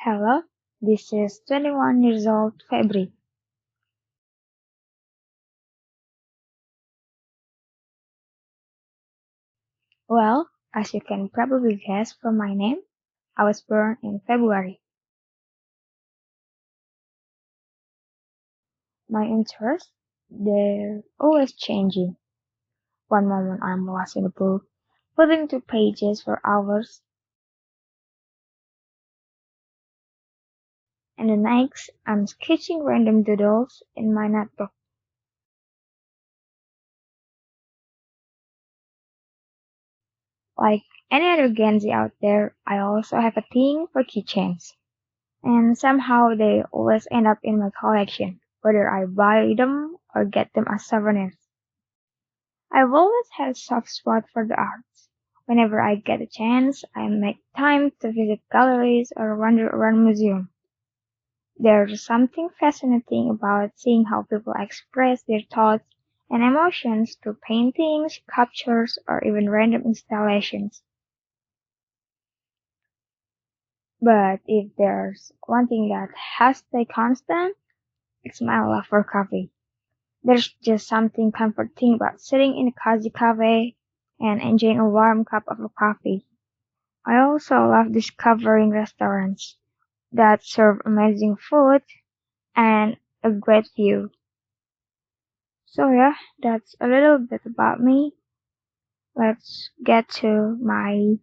Hello, this is 21 years old Febri. Well, as you can probably guess from my name, I was born in February. My interests, they're always changing. One moment I'm lost in a book, flipping through pages for hours, and the next I'm sketching random doodles in my notebook. Like any other Gen Z out there, I also have a thing for keychains. And somehow they always end up in my collection, whether I buy them or get them as souvenirs. I've always had a soft spot for the arts. Whenever I get a chance, I make time to visit galleries or wander around museums. There's something fascinating about seeing how people express their thoughts and emotions through paintings, sculptures, or even random installations. But if there's one thing that has stayed constant, it's my love for coffee. There's just something comforting about sitting in a cozy cafe and enjoying a warm cup of coffee. I also love discovering restaurants that serve amazing food and a great view. So yeah, that's a little bit about me. Let's get to my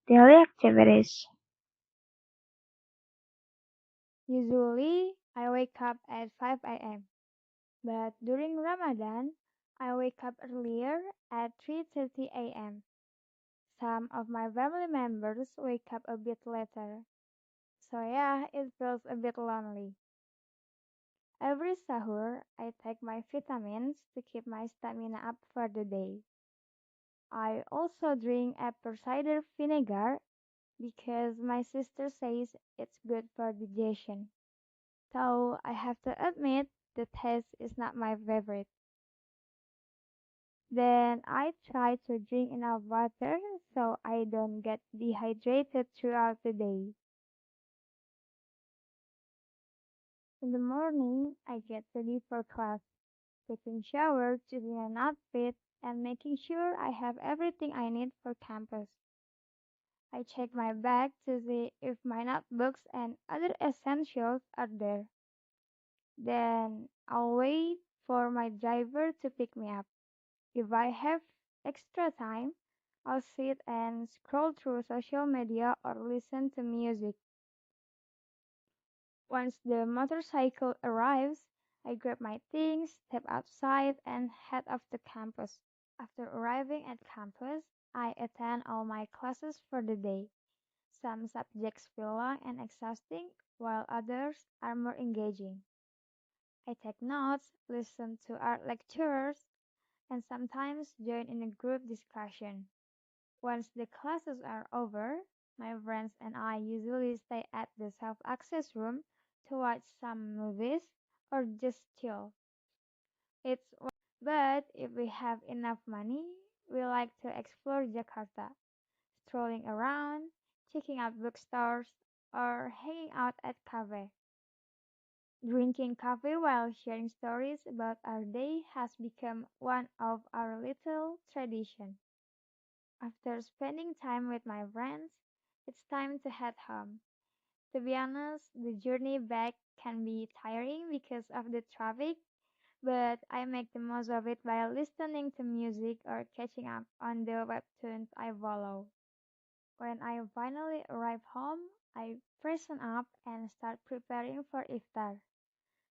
daily activities. Usually, I wake up at 5 a.m. But during Ramadan, I wake up earlier at 3:30 a.m. Some of my family members wake up a bit later. So yeah, it feels a bit lonely. Every sahur, I take my vitamins to keep my stamina up for the day. I also drink apple cider vinegar because my sister says it's good for digestion. Though I have to admit the taste is not my favorite. Then I try to drink enough water so I don't get dehydrated throughout the day. In the morning, I get ready for class, taking shower, choosing an outfit, and making sure I have everything I need for campus. I check my bag to see if my notebooks and other essentials are there. Then I'll wait for my driver to pick me up. If I have extra time, I'll sit and scroll through social media or listen to music. Once the motorcycle arrives, I grab my things, step outside, and head off to campus. After arriving at campus, I attend all my classes for the day. Some subjects feel long and exhausting, while others are more engaging. I take notes, listen to art lecturers, and sometimes join in a group discussion. Once the classes are over, my friends and I usually stay at the self-access room to watch some movies or just chill. It's but if we have enough money, we like to explore Jakarta, strolling around, checking out bookstores, or hanging out at cafe. Drinking coffee while sharing stories about our day has become one of our little traditions. After spending time with my friends, it's time to head home. To be honest, the journey back can be tiring because of the traffic, but I make the most of it by listening to music or catching up on the webtoons I follow. When I finally arrive home, I freshen up and start preparing for iftar.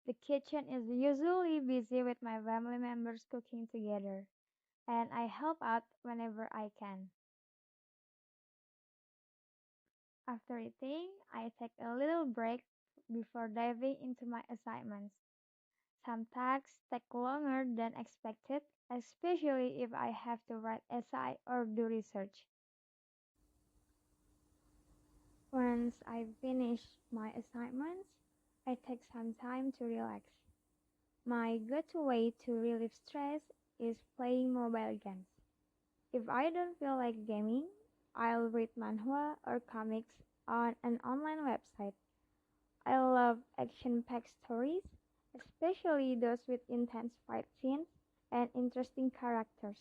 The kitchen is usually busy with my family members cooking together, and I help out whenever I can. After eating, I take a little break before diving into my assignments. Some tasks take longer than expected, especially if I have to write essay or do research. Once I finish my assignments, I take some time to relax. My go-to way to relieve stress is playing mobile games. If I don't feel like gaming, I'll read manhwa or comics on an online website. I love action-packed stories, especially those with intense fight scenes and interesting characters.